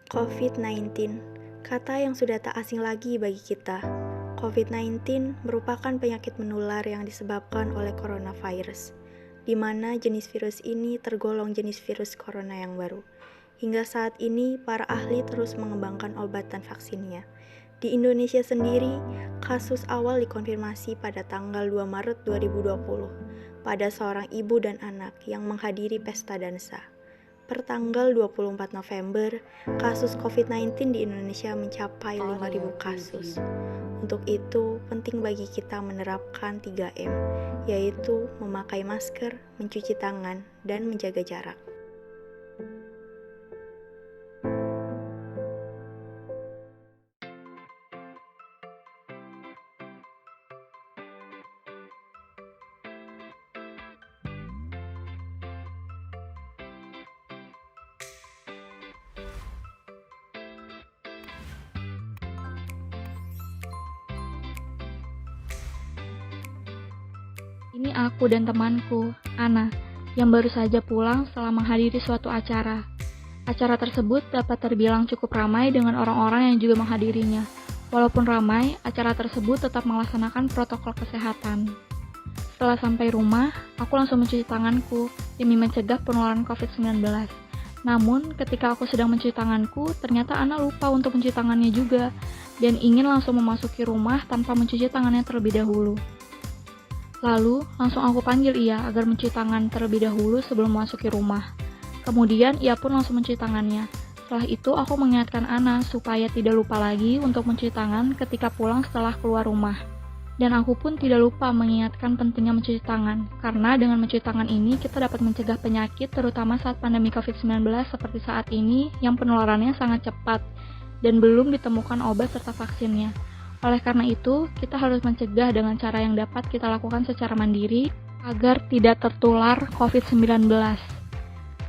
COVID-19, kata yang sudah tak asing lagi bagi kita. COVID-19 merupakan penyakit menular yang disebabkan oleh coronavirus, di mana jenis virus ini tergolong jenis virus corona yang baru. Hingga saat ini, para ahli terus mengembangkan obat dan vaksinnya. Di Indonesia sendiri, kasus awal dikonfirmasi pada tanggal 2 Maret 2020 pada seorang ibu dan anak yang menghadiri pesta dansa. Per tanggal 24 November, kasus COVID-19 di Indonesia mencapai 5.000 kasus. Untuk itu, penting bagi kita menerapkan 3M, yaitu memakai masker, mencuci tangan, dan menjaga jarak. Ini aku dan temanku, Ana, yang baru saja pulang setelah menghadiri suatu acara. Acara tersebut dapat terbilang cukup ramai dengan orang-orang yang juga menghadirinya. Walaupun ramai, acara tersebut tetap melaksanakan protokol kesehatan. Setelah sampai rumah, aku langsung mencuci tanganku demi mencegah penularan COVID-19. Namun, ketika aku sedang mencuci tanganku, ternyata Ana lupa untuk mencuci tangannya juga, dan ingin langsung memasuki rumah tanpa mencuci tangannya terlebih dahulu. Lalu, langsung aku panggil ia agar mencuci tangan terlebih dahulu sebelum memasuki rumah. Kemudian, ia pun langsung mencuci tangannya. Setelah itu, aku mengingatkan Ana supaya tidak lupa lagi untuk mencuci tangan ketika pulang setelah keluar rumah. Dan aku pun tidak lupa mengingatkan pentingnya mencuci tangan, karena dengan mencuci tangan ini kita dapat mencegah penyakit terutama saat pandemi COVID-19 seperti saat ini yang penularannya sangat cepat dan belum ditemukan obat serta vaksinnya. Oleh karena itu, kita harus mencegah dengan cara yang dapat kita lakukan secara mandiri agar tidak tertular COVID-19.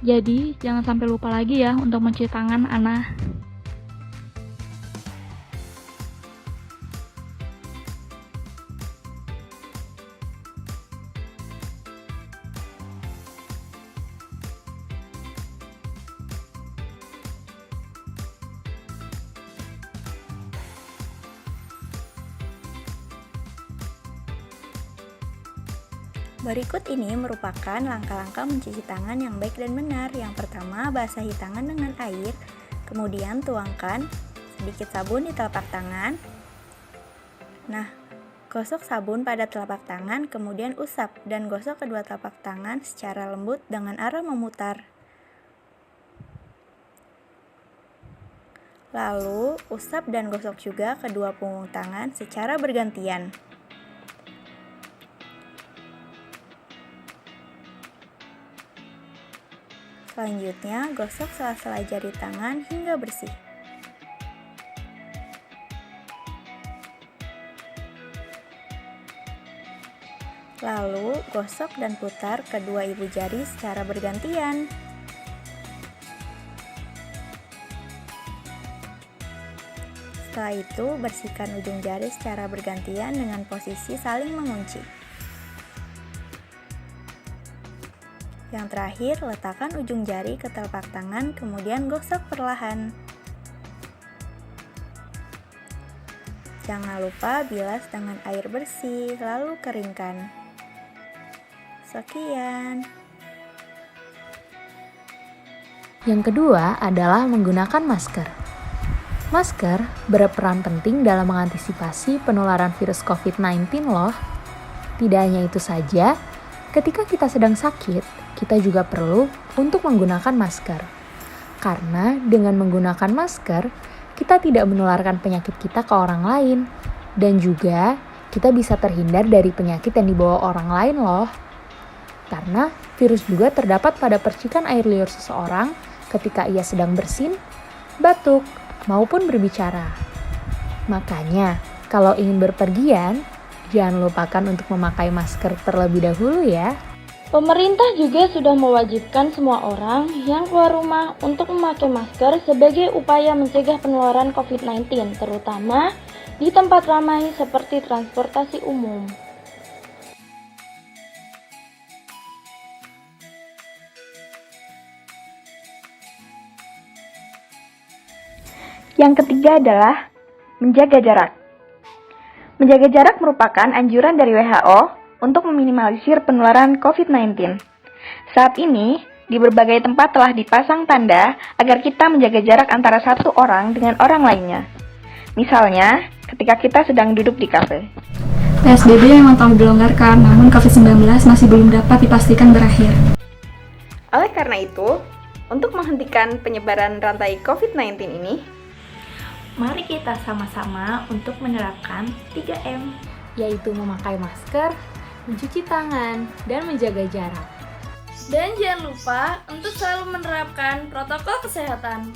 Jadi, jangan sampai lupa lagi ya untuk mencuci tangan, Ana. Berikut ini merupakan langkah-langkah mencuci tangan yang baik dan benar. Yang pertama, basahi tangan dengan air, kemudian tuangkan sedikit sabun di telapak tangan. Nah, gosok sabun pada telapak tangan, kemudian usap dan gosok kedua telapak tangan secara lembut dengan arah memutar. Lalu, usap dan gosok juga kedua punggung tangan secara bergantian. Selanjutnya, gosok sela-sela jari tangan hingga bersih. Lalu, gosok dan putar kedua ibu jari secara bergantian. Setelah itu, bersihkan ujung jari secara bergantian dengan posisi saling mengunci. Yang terakhir, letakkan ujung jari ke telapak tangan, kemudian gosok perlahan. Jangan lupa bilas dengan air bersih, lalu keringkan. Sekian. Yang kedua adalah menggunakan masker. Masker berperan penting dalam mengantisipasi penularan virus COVID-19 loh. Tidak hanya itu saja, ketika kita sedang sakit, kita juga perlu untuk menggunakan masker. Karena dengan menggunakan masker, kita tidak menularkan penyakit kita ke orang lain. Dan juga kita bisa terhindar dari penyakit yang dibawa orang lain loh. Karena virus juga terdapat pada percikan air liur seseorang ketika ia sedang bersin, batuk, maupun berbicara. Makanya, kalau ingin berpergian, jangan lupakan untuk memakai masker terlebih dahulu ya. Pemerintah juga sudah mewajibkan semua orang yang keluar rumah untuk memakai masker sebagai upaya mencegah penularan COVID-19, terutama di tempat ramai seperti transportasi umum. Yang ketiga adalah menjaga jarak. Menjaga jarak merupakan anjuran dari WHO untuk meminimalisir penularan COVID-19. Saat ini, di berbagai tempat telah dipasang tanda agar kita menjaga jarak antara satu orang dengan orang lainnya. Misalnya, ketika kita sedang duduk di kafe. PSBB memang telah dilonggarkan, namun COVID-19 masih belum dapat dipastikan berakhir. Oleh karena itu, untuk menghentikan penyebaran rantai COVID-19 ini, Mari kita sama-sama untuk menerapkan 3M. yaitu memakai masker, mencuci tangan, dan menjaga jarak. Dan jangan lupa untuk selalu menerapkan protokol kesehatan.